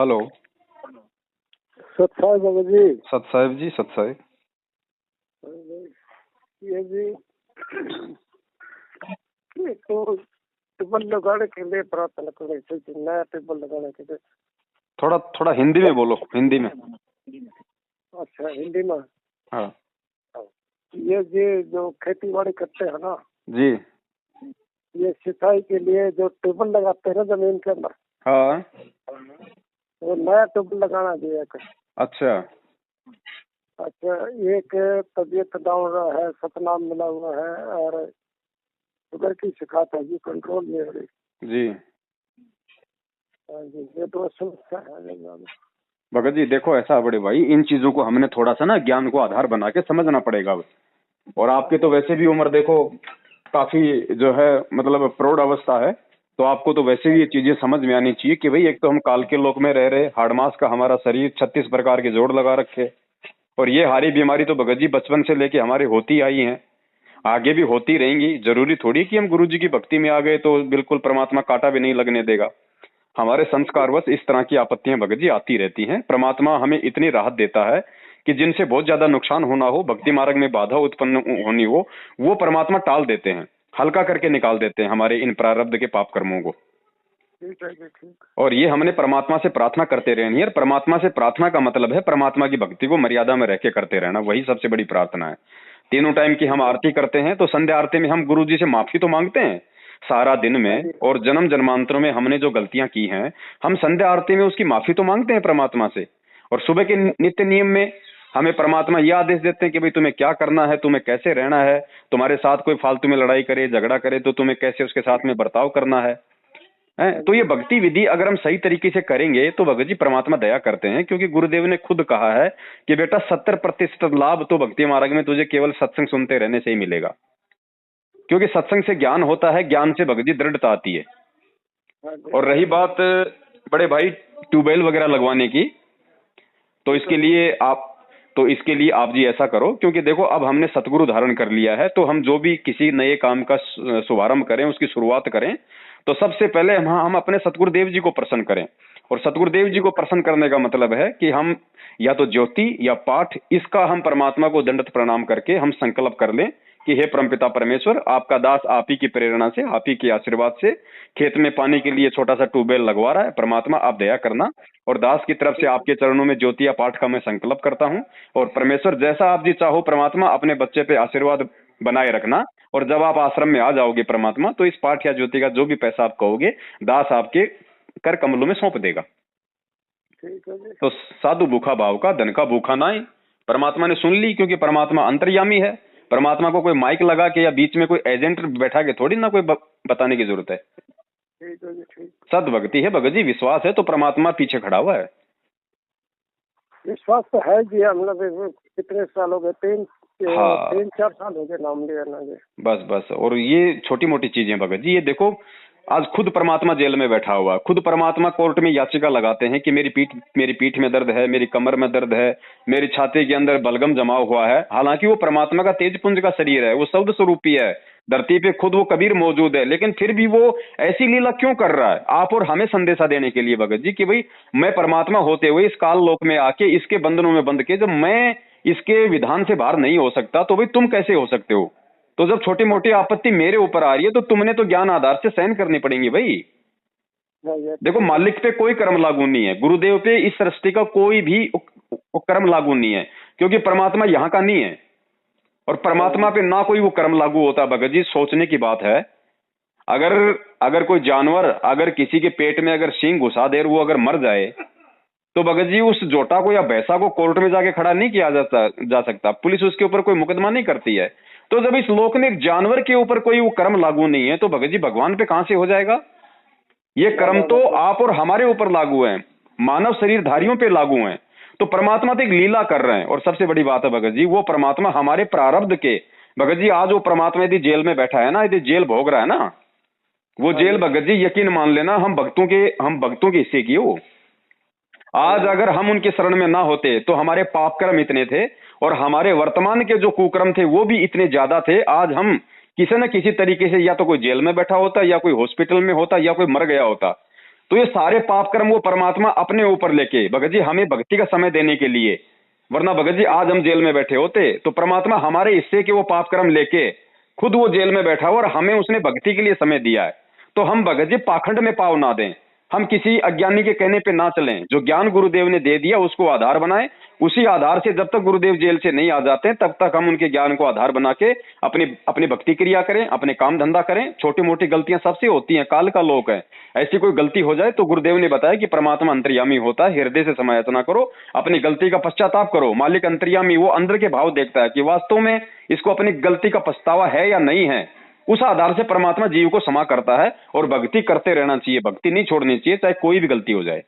Hello. सतसाई बाबा जी। सतसाहिब जी, सतसाहिब। ये जी ये तो टेबल लगाने के लिए प्रार्थना करनी चाहिए, नया टेबल लगाने के लिए। थोड़ा थोड़ा हिंदी में बोलो, हिंदी में। अच्छा, हिंदी में। हाँ ये जी जो खेती बाड़ी करते हैं ना, जी। ये सिंचाई के लिए जो टेबल लगाते हैं ना जमीन के अंदर, हाँ। वो नया टेबल लगाना चाहिए। अच्छा। अच्छा, एक तबीयत डाउन रहा है, सतनाम मिला हुआ है और शुगर की शिकायत है जी, कंट्रोल नहीं हो रही जी जी। ये तो समस्या है। भगत जी देखो, ऐसा बड़े भाई, इन चीजों को हमने थोड़ा सा ना ज्ञान को आधार बना के समझना पड़ेगा। और आपके तो वैसे भी उम्र देखो काफी जो है मतलब प्रौढ़ अवस्था है, तो आपको तो वैसे भी ये चीजें समझ में आनी चाहिए कि भाई एक तो हम काल के लोक में रह रहे, हाड़ मास का हमारा शरीर 36 प्रकार के जोड़ लगा रखे, और ये हारी बीमारी तो भगत जी बचपन से लेके हमारे होती आई है, आगे भी होती रहेंगी। जरूरी थोड़ी कि हम गुरु जी की भक्ति में आ गए तो बिल्कुल परमात्मा कांटा भी नहीं लगने देगा। हमारे संस्कारवश इस तरह की आपत्तियां भगत जी आती रहती हैं। परमात्मा हमें इतनी राहत देता है कि जिनसे बहुत ज्यादा नुकसान होना हो, भक्ति मार्ग में बाधा उत्पन्न होनी हो, वो परमात्मा टाल देते हैं, हल्का करके निकाल देते हैं हमारे इन प्रारब्ध के पाप कर्मों को। ठीक है जी, ठीक। और ये हमने परमात्मा से प्रार्थना करते रहनी है। परमात्मा से प्रार्थना का मतलब है परमात्मा की भक्ति को मर्यादा में रह के करते रहना, वही सबसे बड़ी प्रार्थना है। तीनों टाइम की हम आरती करते हैं तो संध्या आरती में हम गुरु जी से माफी तो मांगते हैं सारा दिन में, और जन्म जन्मांतरों में हमने जो गलतियां की हैं हम संध्या आरती में उसकी माफी तो मांगते हैं परमात्मा से। और सुबह के नित्य नियम में हमें परमात्मा यह आदेश देते हैं कि भाई तुम्हें क्या करना है, तुम्हें कैसे रहना है, तुम्हारे साथ कोई फालतू में लड़ाई करे झगड़ा करे तो तुम्हें कैसे उसके साथ में बर्ताव करना है। तो ये भक्ति विधि अगर हम सही तरीके से करेंगे तो भगत जी परमात्मा दया करते हैं, क्योंकि गुरुदेव ने खुद कहा है कि बेटा 70% लाभ तो भक्ति मार्ग में तुझे केवल सत्संग सुनते रहने से ही मिलेगा, क्योंकि सत्संग से ज्ञान होता है, ज्ञान से भगत जी दृढ़ता आती है। और रही बात बड़े भाई ट्यूबवेल वगैरह लगवाने की, तो इसके लिए आप जी ऐसा करो, क्योंकि देखो अब हमने सतगुरु धारण कर लिया है, तो हम जो भी किसी नए काम का शुभारंभ करें, उसकी शुरुआत करें, तो सबसे पहले हम अपने सतगुरुदेव जी को प्रसन्न करें। और सतगुरुदेव जी को प्रसन्न करने का मतलब है कि हम या तो ज्योति या पाठ, इसका हम परमात्मा को दंडवत प्रणाम करके हम संकल्प कर लें कि हे परमपिता परमेश्वर, आपका दास आप ही की प्रेरणा से, आप ही के आशीर्वाद से खेत में पानी के लिए छोटा सा ट्यूबवेल लगवा रहा है, परमात्मा आप दया करना। और दास की तरफ से आपके चरणों में ज्योति या पाठ का मैं संकल्प करता हूँ, और परमेश्वर जैसा आप जी चाहो परमात्मा अपने बच्चे पे आशीर्वाद बनाए रखना। और जब आप आश्रम में आ जाओगे परमात्मा, तो इस पाठ या ज्योति का जो भी पैसा आप कहोगे दास आपके कर कमलों में सौंप देगा। तो साधु भूखा भाव का, धन का भूखा ना ही। परमात्मा ने सुन ली, क्योंकि परमात्मा अंतर्यामी है। परमात्मा को कोई माइक लगा के या बीच में कोई एजेंट बैठा के थोड़ी ना कोई बताने की जरूरत है। सद भक्ति है भगत जी, विश्वास है तो परमात्मा पीछे खड़ा हुआ है। विश्वास तो है जी, हम लोग कितने साल हो गए, 3-4 साल हो गए नाम लिया ना जी। बस। और ये छोटी मोटी चीजें भगत जी, ये देखो आज खुद परमात्मा जेल में बैठा हुआ, खुद परमात्मा कोर्ट में याचिका लगाते हैं कि मेरी पीठ में दर्द है, मेरी कमर में दर्द है, मेरी छाती के अंदर बलगम जमा हुआ है। हालांकि वो परमात्मा का तेज पुंज का शरीर है, वो शब्द स्वरूपी है, धरती पे खुद वो कबीर मौजूद है, लेकिन फिर भी वो ऐसी लीला क्यों कर रहा है आप और हमें संदेशा देने के लिए भगत जी, कि भाई मैं परमात्मा होते हुए इस काल लोक में आके इसके बंधनों में बंध के जब मैं इसके विधान से बाहर नहीं हो सकता, तो भाई तुम कैसे हो सकते हो। तो जब छोटी मोटी आपत्ति मेरे ऊपर आ रही है तो तुमने तो ज्ञान आधार से सहन करनी पड़ेंगी भाई। देखो मालिक पे कोई कर्म लागू नहीं है, गुरुदेव पे इस सृष्टि का कोई भी कर्म लागू नहीं है, क्योंकि परमात्मा यहाँ का नहीं है। और परमात्मा पे ना कोई वो कर्म लागू होता भगत जी, सोचने की बात है। अगर कोई जानवर अगर किसी के पेट में अगर सींग घुसा दे, वो अगर मर जाए, तो भगत जी उस जोटा को या भैंसा को कोर्ट में जाके खड़ा नहीं किया जा सकता, पुलिस उसके ऊपर कोई मुकदमा नहीं करती है। तो जब इस लोक में एक जानवर के ऊपर कोई वो कर्म लागू नहीं है, तो भगत जी भगवान पे कहां से हो जाएगा। ये कर्म तो आप और हमारे ऊपर लागू है, मानव शरीरधारियों पे लागू है। तो परमात्मा तो एक लीला कर रहे हैं। और सबसे बड़ी बात है भगत जी, वो परमात्मा हमारे प्रारब्ध के, भगत जी आज वो परमात्मा यदि जेल में बैठा है ना, यदि जेल भोग रहा है ना, वो जेल भगत जी यकीन मान लेना हम भक्तों के हिस्से की हो। आज अगर हम उनके शरण में ना होते तो हमारे पाप कर्म इतने थे, और हमारे वर्तमान के जो कुकर्म थे वो भी इतने ज्यादा थे। आज हम किसी न किसी तरीके से या तो कोई जेल में बैठा होता, या कोई हॉस्पिटल में होता, या कोई मर गया होता। तो ये सारे पाप कर्म वो परमात्मा अपने ऊपर लेके भगत जी हमें भक्ति का समय देने के लिए, वरना भगत जी आज हम जेल में बैठे होते तो परमात्मा हमारे हिस्से के वो पाप कर्म लेके खुद वो जेल में बैठा हुआ और हमें उसने भक्ति के लिए समय दिया है। तो हम भगत जी पाखंड में पाव ना दें, हम किसी अज्ञानी के कहने पे ना चलें, जो ज्ञान गुरुदेव ने दे दिया उसको आधार बनाएं। उसी आधार से जब तक गुरुदेव जेल से नहीं आ जाते तब तक हम उनके ज्ञान को आधार बना के अपनी अपनी भक्ति क्रिया करें, अपने काम धंधा करें। छोटी मोटी गलतियां सबसे होती हैं, काल का लोक है, ऐसी कोई गलती हो जाए तो गुरुदेव ने बताया कि परमात्मा अंतर्यामी होता है, हृदय से समायाचना करो, अपनी गलती का पश्चाताप करो। मालिक अंतर्यामी वो अंदर के भाव देखता है कि वास्तव में इसको अपनी गलती का पछतावा है या नहीं है। उस आधार से परमात्मा जीव को क्षमा करता है और भक्ति करते रहना चाहिए, भक्ति नहीं छोड़नी चाहिए चाहे कोई भी गलती हो जाए।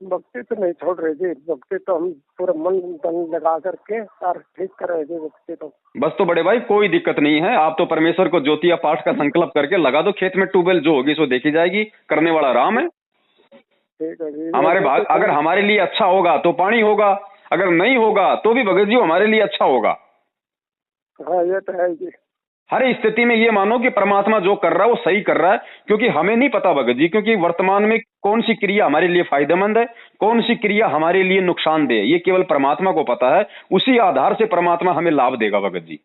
भक्ति तो नहीं छोड़ रहे जी, भक्ति तो हम पूरा मन तन लगा करके और ठीक कर रहे थे भक्ति तो। बस तो बड़े भाई कोई दिक्कत नहीं है, आप तो परमेश्वर को ज्योति या पाठ का संकल्प करके लगा दो, खेत में ट्यूबवेल जो होगी सो देखी जाएगी, करने वाला राम है। ठीक है जी। हमारे भाग अगर हमारे लिए अच्छा होगा तो पानी होगा, अगर नहीं होगा तो भी भगत जी हमारे लिए अच्छा होगा। हाँ ये तो है जी। हर स्थिति में ये मानो कि परमात्मा जो कर रहा है वो सही कर रहा है, क्योंकि हमें नहीं पता भगत जी, क्योंकि वर्तमान में कौन सी क्रिया हमारे लिए फायदेमंद है, कौन सी क्रिया हमारे लिए नुकसानदेह, ये केवल परमात्मा को पता है। उसी आधार से परमात्मा हमें लाभ देगा भगत जी।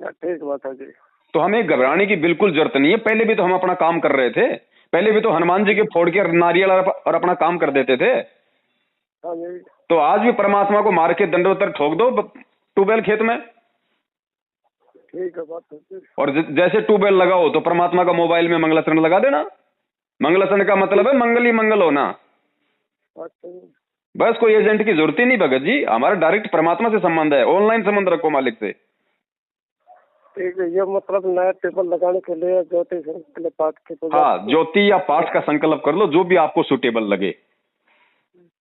ठीक बात है जी। तो हमें घबराने की बिल्कुल जरूरत नहीं है। पहले भी तो हम अपना काम कर रहे थे, पहले भी तो हनुमान जी के फोड़ के नारियल और अपना काम कर देते थे। हाँ जी। तो आज भी परमात्मा को मार के दंडोतर ठोक दो ट्यूबवेल खेत में। ठीक है बात है जी। और जैसे ट्यूबवेल लगाओ तो परमात्मा का मोबाइल में मंगलाचरण लगा देना। मंगलाचरण का मतलब है मंगल ही मंगल होना। अच्छा जी। बस कोई एजेंट की जरूरत ही नहीं भगत जी, हमारा डायरेक्ट परमात्मा से संबंध है, ऑनलाइन संबंध रखो मालिक से। ठीक है, ये मतलब नया टेबल लगाने के लिए ज्योति के लिए पाठ की पूजा। हाँ, ज्योति या पाठ का संकल्प कर लो, जो भी आपको सुटेबल लगे।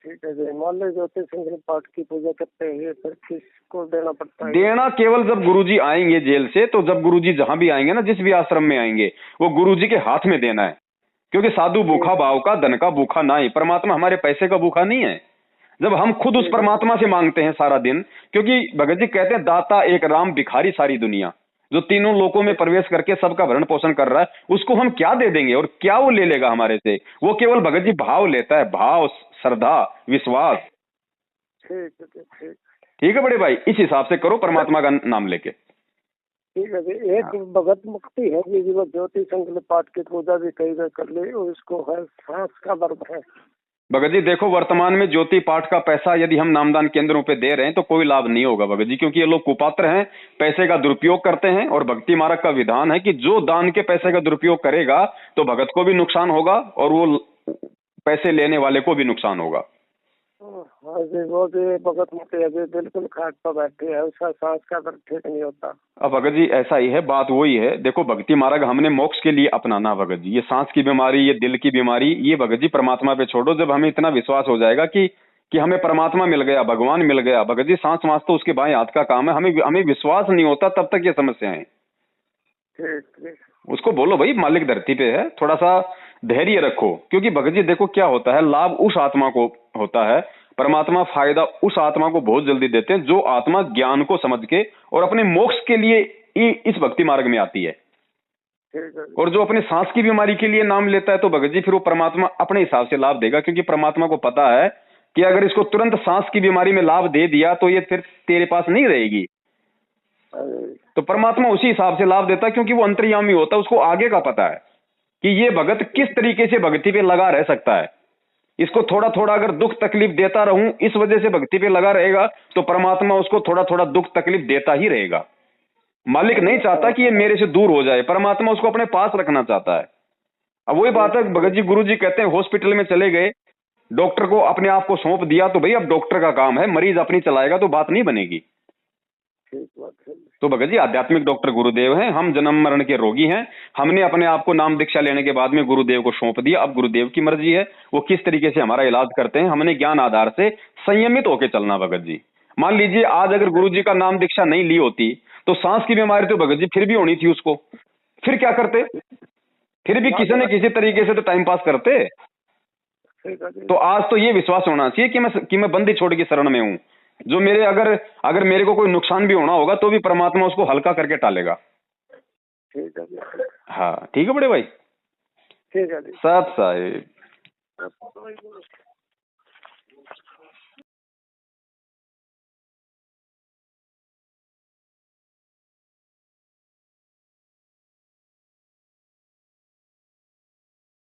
ठीक है जी। मान लो ज्योति सिंह पाठ की पूजा करते हैं फिर किसको देना पड़ता है? देना केवल जब गुरुजी आएंगे जेल से, तो जब गुरुजी जहां भी आएंगे ना, जिस भी आश्रम में आएंगे, वो गुरुजी के हाथ में देना है। क्योंकि साधु भूखा भाव का, धन का भूखा ना ही, परमात्मा हमारे पैसे का भूखा नहीं है। जब हम खुद उस परमात्मा से मांगते हैं सारा दिन, क्योंकि भगत जी कहते हैं दाता एक राम भिखारी सारी दुनिया, जो तीनों लोकों में प्रवेश करके सबका भरण पोषण कर रहा है, उसको हम क्या दे देंगे और क्या वो ले लेगा हमारे से? वो केवल भगत जी भाव लेता है, भाव, श्रद्धा, विश्वास। ठीक है ठीक। ठीक है बड़े भाई, इस हिसाब से करो परमात्मा का नाम लेके। ठीक है जी। एक भगत मुक्ति है जी, वो ज्योति संकल्प पाठ की पूजा भी कई बार कर ली, उसको है सांस का वर्ग है। भगत जी देखो, वर्तमान में ज्योति पाठ का पैसा यदि हम नामदान केंद्रों पे दे रहे हैं तो कोई लाभ नहीं होगा भगत जी, क्योंकि ये लोग कुपात्र हैं, पैसे का दुरुपयोग करते हैं। और भक्ति मार्ग का विधान है कि जो दान के पैसे का दुरुपयोग करेगा तो भगत को भी नुकसान होगा और वो पैसे लेने वाले को भी नुकसान होगा। हाँ जी, वो भी भगत मुक्ति अभी बिल्कुल खाट पर बैठी है, उसका सांस का वर्ग ठीक नहीं होता। अब भगत जी ऐसा ही है, बात वही है। देखो भक्ति मार्ग हमने मोक्ष के लिए अपनाना भगत जी। ये सांस की बीमारी, ये दिल की बीमारी, ये भगत जी परमात्मा पे छोड़ो। जब हमें इतना विश्वास हो जाएगा कि हमें परमात्मा मिल गया, भगवान मिल गया, भगत जी सांस वास तो उसके बाएं हाथ का काम है, हमें विश्वास नहीं होता तब तक ये समस्याएं। ठीक। उसको बोलो भाई मालिक धरती पे है, थोड़ा सा धैर्य रखो। क्योंकि भगत जी देखो क्या होता है, लाभ उस आत्मा को होता है, परमात्मा फायदा उस आत्मा को बहुत जल्दी देते हैं जो आत्मा ज्ञान को समझ के और अपने मोक्ष के लिए इस भक्ति मार्ग में आती है। और जो अपने सांस की बीमारी के लिए नाम लेता है तो भगत जी फिर वो परमात्मा अपने हिसाब से लाभ देगा, क्योंकि परमात्मा को पता है कि अगर इसको तुरंत सांस की बीमारी में लाभ दे दिया तो ये फिर तेरे पास नहीं रहेगी। तो परमात्मा उसी हिसाब से लाभ देता है, क्योंकि वो अंतर्यामी होता है, उसको आगे का पता है कि ये भगत किस तरीके से भक्ति पे लगा रह सकता है। इसको थोड़ा थोड़ा अगर दुख तकलीफ देता रहूं, इस वजह से भक्ति पे लगा रहेगा, तो परमात्मा उसको थोड़ा थोड़ा दुख तकलीफ देता ही रहेगा। मालिक नहीं चाहता कि ये मेरे से दूर हो जाए, परमात्मा उसको अपने पास रखना चाहता है। अब वही बात है, भगत जी गुरु जी कहते हैं हॉस्पिटल में चले गए, डॉक्टर को अपने आप को सौंप दिया, तो भाई अब डॉक्टर का काम है, मरीज अपनी चलाएगा तो बात नहीं बनेगी। तो भगत जी आध्यात्मिक डॉक्टर गुरुदेव हैं, हम जन्म मरण के रोगी हैं। हमने अपने आप को नाम दीक्षा लेने के बाद में गुरुदेव को सौंप दिया। अब गुरुदेव की मर्जी है वो किस तरीके से हमारा इलाज करते हैं। हमने ज्ञान आधार से संयमित होकर चलना भगत जी। मान लीजिए आज अगर गुरु जी का नाम दीक्षा नहीं ली होती तो सांस की बीमारी तो भगत जी फिर भी होनी थी उसको, फिर क्या करते? फिर भी किसी न किसी तरीके से तो टाइम पास करते। तो आज तो ये विश्वास होना चाहिए कि मैं बंदी छोड़ की शरण में हूं, जो मेरे अगर मेरे को कोई नुकसान भी होना होगा तो भी परमात्मा उसको हल्का करके टालेगा। ठीक है। हाँ ठीक है बड़े भाई। ठीक है जी। सत साहिब।